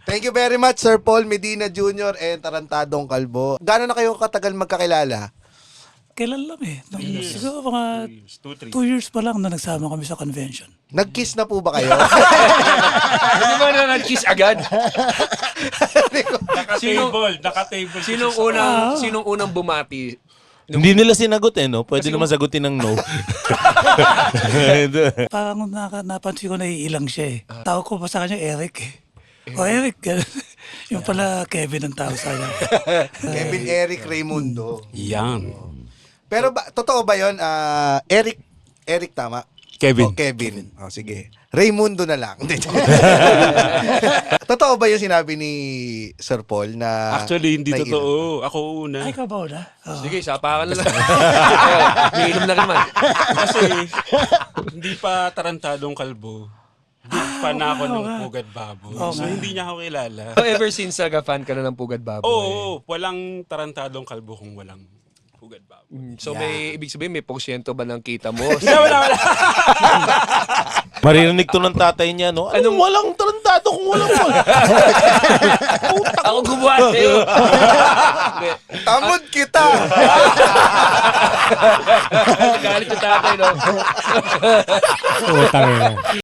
Thank you very much, Sir Paul Medina Jr. and Tarantadong Kalbo. Gaano na kayo katagal magkakilala? Kailan lang eh. Siguro mga 2 2, 3. years pa lang na nagsama kami sa convention. Nag-kiss na po ba kayo? Hindi ba na nag-kiss agad? Naka-table. Sinong unang bumati? Hindi nila sinagot eh, no? Pwede naman sagutin ng no. Parang napansin ko na iilang siya eh. Tawag ko pa sa kanya Eric eh. O Eric, yung pala Kevin ang tawag sa kanya. Kevin Eric Raimundo. Yan. Pero totoo ba yun? Eric tama? Kevin. Kevin. Sige. Raimundo na lang. Totoo ba yung sinabi ni Sir Paul na... Actually, hindi naiinom? totoo. Ako una. Ay, ikaw ba una? Oo. Sige, sapakan na lang. Iinom na naman. Kasi hindi pa Tarantadong Kalbo. Hindi pa na ako ng Pugad Baboy. So hindi niya ako kilala. So, ever since fan ka na ng Pugad Baboy? Oo, walang Tarantadong Kalbo kung walang Pugad Baboy. So, may ibig sabihin, may porsyento ba ng kita mo? Wala. Maririnig to ng tatay niya, no? Anong walang tarantado kung walang Ako gumawa sa'yo. Tamod kita! Galit yung tatay, no? Utang